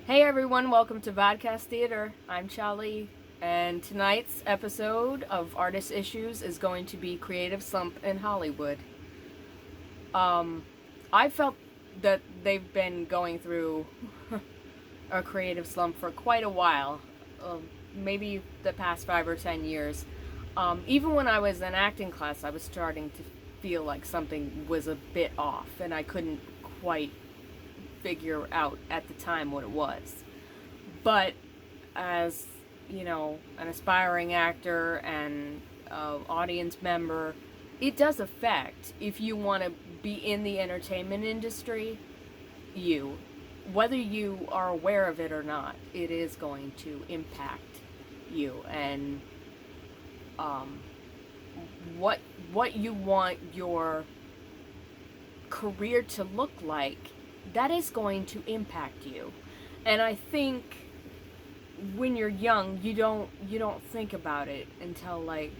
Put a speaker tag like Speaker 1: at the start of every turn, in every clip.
Speaker 1: Hey everyone, welcome to Vodcast Theater. I'm Charlie, and tonight's episode of Artist Issues is going to be Creative Slump in Hollywood. I felt that they've been going through a creative slump for quite a while, maybe the past 5 or 10 years. Even when I was in acting class, I was starting to feel like something was a bit off, and I couldn't quite figure out at the time what it was. But as, an aspiring actor and audience member, it does affect, if you want to be in the entertainment industry, whether you are aware of it or not, it is going to impact you and what you want your career to look like. That is going to impact you. And I think when you're young, you don't think about it until like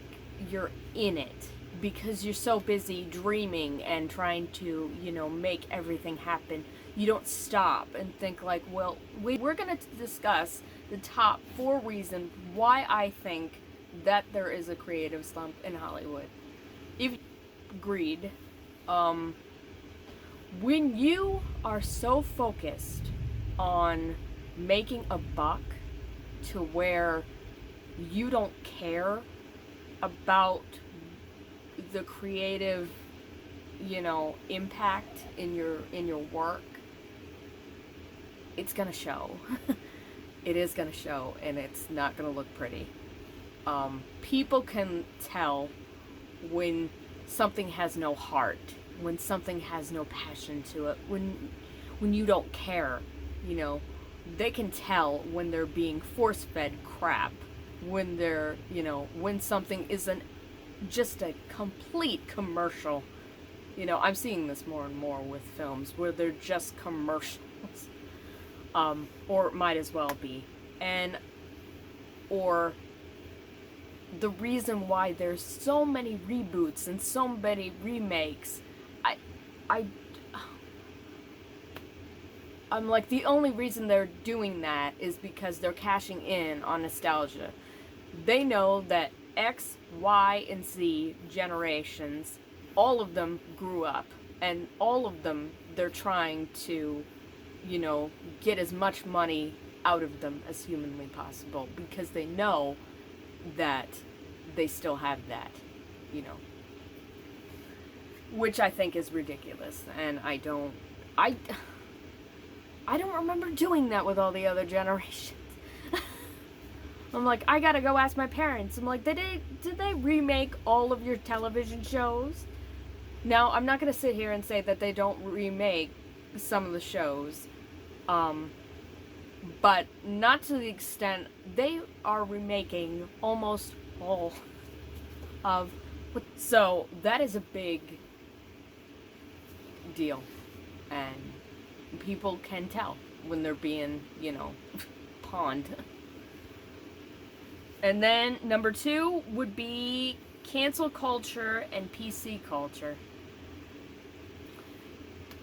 Speaker 1: you're in it, because you're so busy dreaming and trying to, make everything happen. You don't stop and think like, well, we're going to discuss the top 4 reasons why I think that there is a creative slump in Hollywood. If you agreed, when you are so focused on making a buck to where you don't care about the creative, impact in your work, it's gonna show. It is gonna show, and it's not gonna look pretty. People can tell when something has no heart, when something has no passion to it, when you don't care, they can tell when they're being force-fed crap, when they're, when something isn't just a complete commercial. I'm seeing this more and more with films where they're just commercials, or might as well be, or the reason why there's so many reboots and so many remakes. I'm like, the only reason they're doing that is because they're cashing in on nostalgia. They know that X, Y, and Z generations, all of them grew up, and all of them, they're trying to, get as much money out of them as humanly possible, because they know that they still have that, which I think is ridiculous, and I don't remember doing that with all the other generations. I'm like, I gotta go ask my parents. I'm like, did they remake all of your television shows? Now, I'm not gonna sit here and say that they don't remake some of the shows, but not to the extent they are remaking almost all of. So that is a big deal, and people can tell when they're being, pawned. And then number 2 would be cancel culture and PC culture.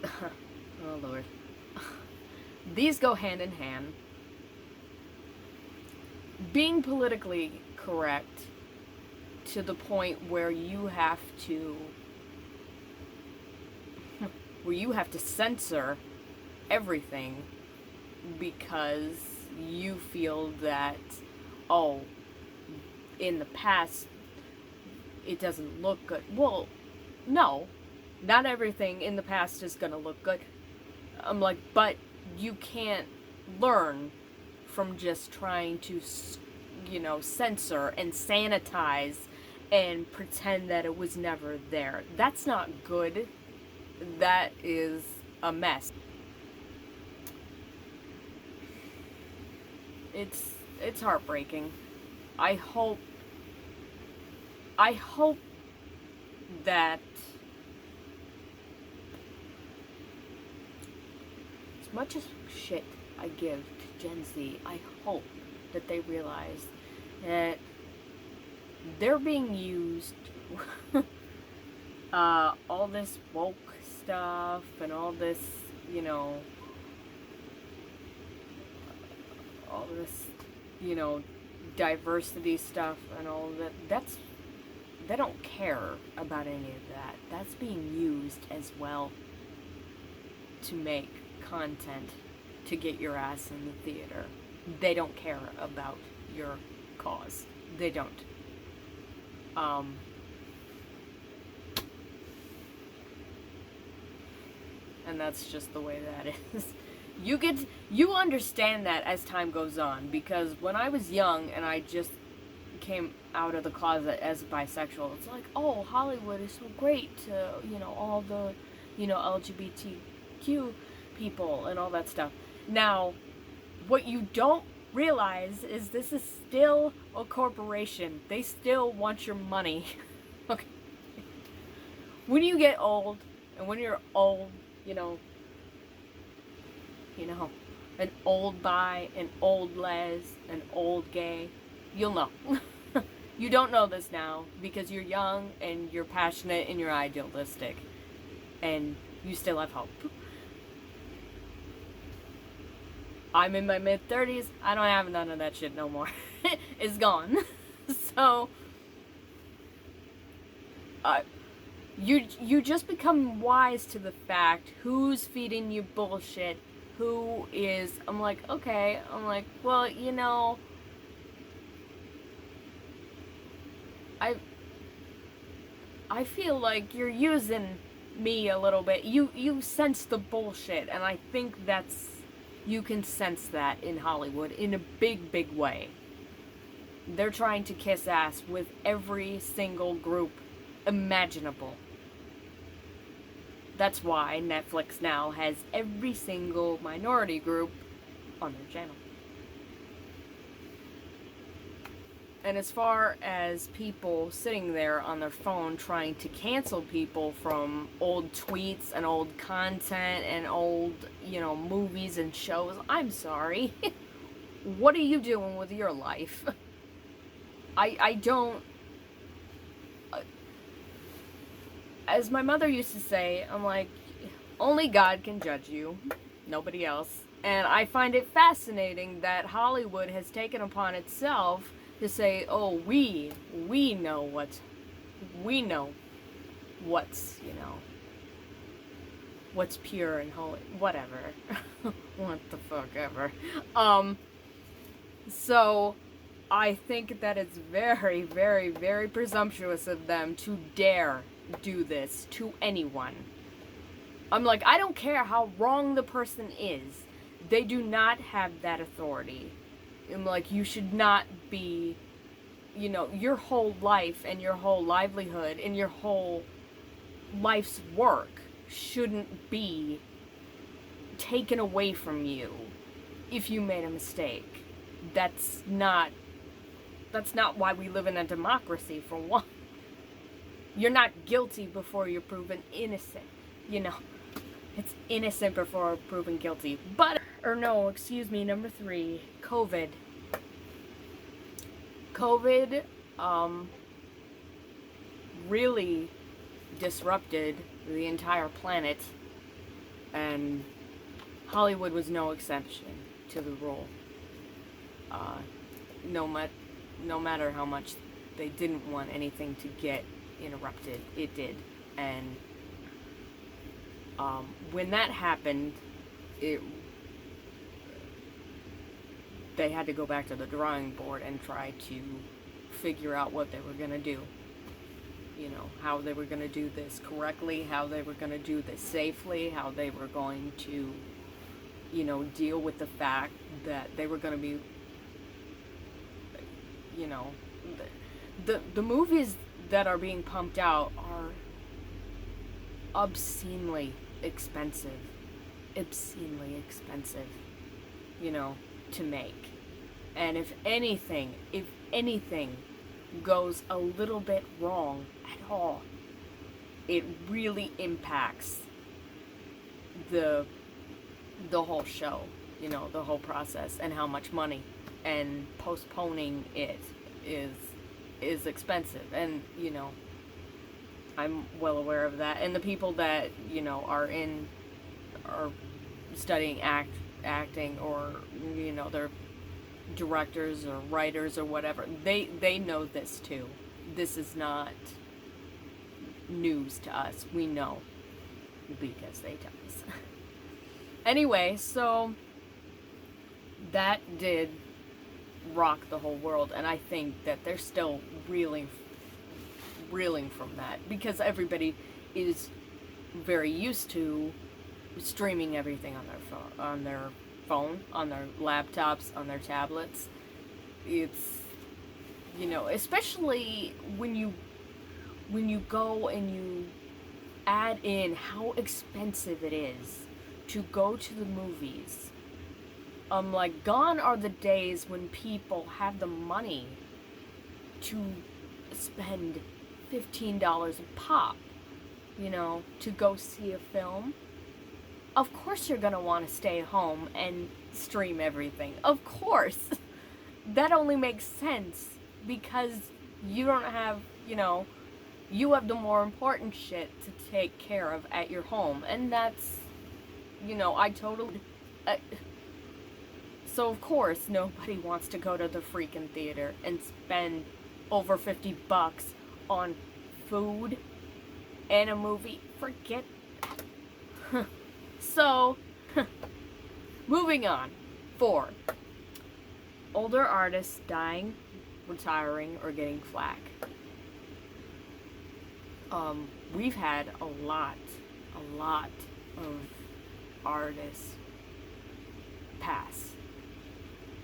Speaker 1: Oh Lord. These go hand in hand. Being politically correct to the point where you have to censor everything because you feel that, in the past it doesn't look good. Well, no, not everything in the past is gonna look good. I'm like, but you can't learn from just trying to, censor and sanitize and pretend that it was never there. That's not good. That is a mess. It's heartbreaking. I hope that as much as shit I give to Gen Z, I hope that they realize that they're being used. All this woke stuff and all this, all this, you know, diversity stuff and all of that. They don't care about any of that. That's being used as well to make content to get your ass in the theater. They don't care about your cause. They don't. And that's just the way that is. You understand that as time goes on, because when I was young and I just came out of the closet as bisexual, it's like, oh, Hollywood is so great to, you know, all the, you know, LGBTQ people and all that stuff. Now, what you don't realize is this is still a corporation. They still want your money. Okay. When you get old, and when you're old, you know, an old bi, an old les, an old gay, you'll know. You don't know this now because you're young and you're passionate and you're idealistic and you still have hope. I'm in my mid-30s. I don't have none of that shit no more. It's gone. So, you just become wise to the fact who's feeding you bullshit, who is. I'm like, okay. I'm like, well, you know, I feel like you're using me a little bit. You sense the bullshit, and I think you can sense that in Hollywood in a big, big way. They're trying to kiss ass with every single group imaginable. That's why Netflix now has every single minority group on their channel. And as far as people sitting there on their phone trying to cancel people from old tweets and old content and old, you know, movies and shows, I'm sorry. What are you doing with your life? I don't... As my mother used to say, I'm like, only God can judge you, nobody else. And I find it fascinating that Hollywood has taken upon itself to say, oh, we know what's, you know, what's pure and holy, whatever. What the fuck ever. So, I think that it's very, very, very presumptuous of them to dare do this to anyone. I'm like, I don't care how wrong the person is. They do not have that authority. I'm like, you should not be, you know, your whole life and your whole livelihood and your whole life's work shouldn't be taken away from you if you made a mistake. That's not why we live in a democracy, for one. You're not guilty before you're proven innocent, you know. It's innocent before proven guilty. But, or no, excuse me, number 3, COVID. COVID, really disrupted the entire planet, and Hollywood was no exception to the rule. No matter how much they didn't want anything to get interrupted, it did. And when that happened, they had to go back to the drawing board and try to figure out what they were going to do. You know, how they were going to do this correctly, how they were going to do this safely, how they were going to, you know, deal with the fact that they were going to be, you know, the movies that are being pumped out are obscenely expensive, you know, to make. And if anything goes a little bit wrong at all, it really impacts the whole show, you know, the whole process, and how much money, and postponing it is expensive. And, you know, I'm well aware of that. And the people that, you know, are studying acting, or, you know, they're directors or writers or whatever, they know this too. This is not news to us. We know because they tell us. Anyway, so that did rock the whole world, and I think that they're still reeling from that because everybody is very used to streaming everything on their phone, on their laptops, on their tablets. It's, you know, especially when you go and you add in how expensive it is to go to the movies. Like, gone are the days when people have the money to spend $15 a pop, you know, to go see a film. Of course you're gonna want to stay home and stream everything. Of course. That only makes sense because you don't have, you know, you have the more important shit to take care of at your home. And that's, you know, so of course nobody wants to go to the freaking theater and spend over $50 on food and a movie. Forget. So, moving on. 4. Older artists dying, retiring, or getting flack. We've had a lot of artists pass.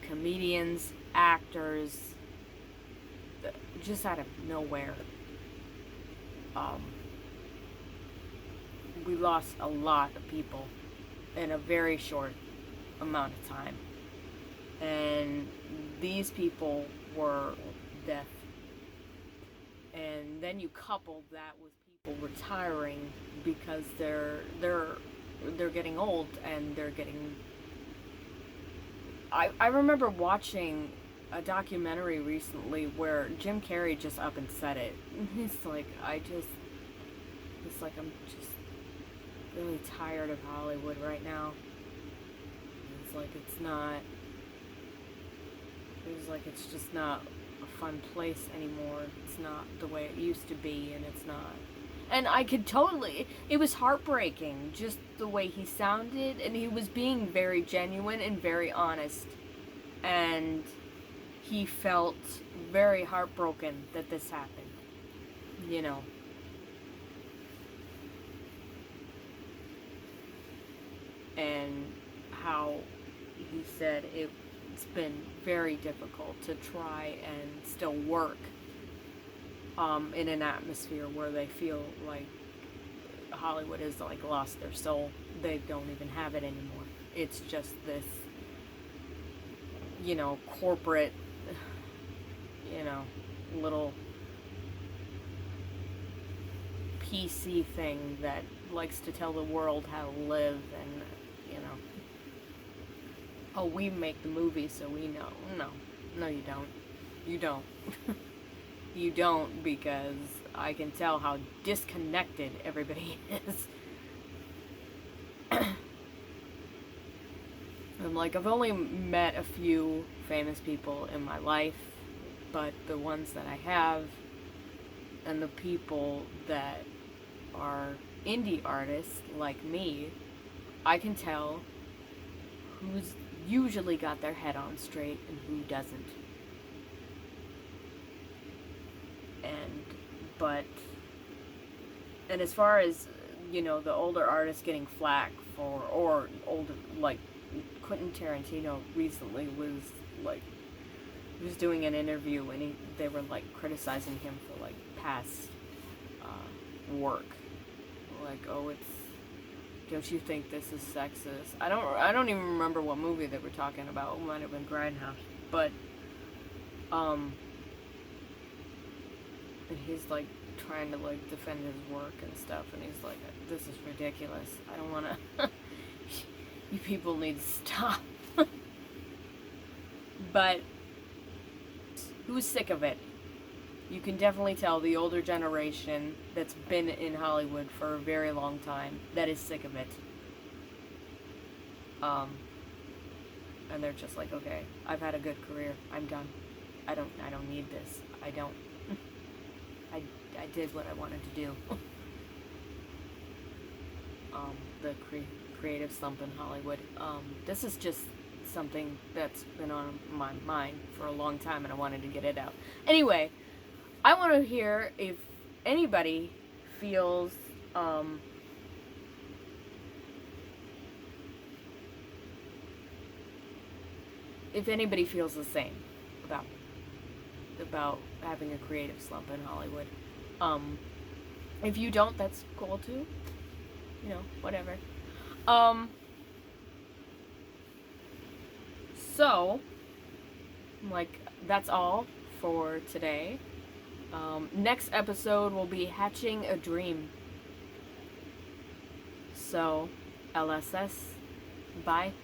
Speaker 1: Comedians, actors, just out of nowhere. We lost a lot of people in a very short amount of time. And these people were deaf. And then you couple that with people retiring because they're getting old and they're getting... I remember watching a documentary recently where Jim Carrey just up and said it. He's like, I'm just really tired of Hollywood right now. It's like it's just not a fun place anymore. It's not the way it used to be, and it's not. And I could totally, it was heartbreaking, just the way he sounded, and he was being very genuine and very honest. And he felt very heartbroken that this happened, you know. And how he said it's been very difficult to try and still work in an atmosphere where they feel like Hollywood has like lost their soul. They don't even have it anymore. It's just this, you know, corporate, you know, little PC thing that likes to tell the world how to live, and, you know, oh, we make the movies so we know. No, you don't. You don't. You don't, because I can tell how disconnected everybody is. I'm like, I've only met a few famous people in my life, but the ones that I have, and the people that are indie artists like me, I can tell who's usually got their head on straight and who doesn't. And as far as, you know, the older artists getting flack for, or older, like Quentin Tarantino recently was like, he was doing an interview and they were like criticizing him for like past work, like, oh, don't you think this is sexist? I don't even remember what movie they were talking about. It might have been Grindhouse, but and he's like trying to like defend his work and stuff, and he's like, this is ridiculous. I don't want to. You people need to stop. But who's sick of it? You can definitely tell the older generation that's been in Hollywood for a very long time that is sick of it. and they're just like, okay, I've had a good career. I'm done. I don't need this. I don't. I did what I wanted to do. The creative slump in Hollywood. This is just something that's been on my mind for a long time, and I wanted to get it out. Anyway, I want to hear if anybody feels the same about having a creative slump in Hollywood. If you don't, that's cool too. Whatever. So, like, that's all for today. Next episode will be Hatching a Dream. So, LSS. Bye.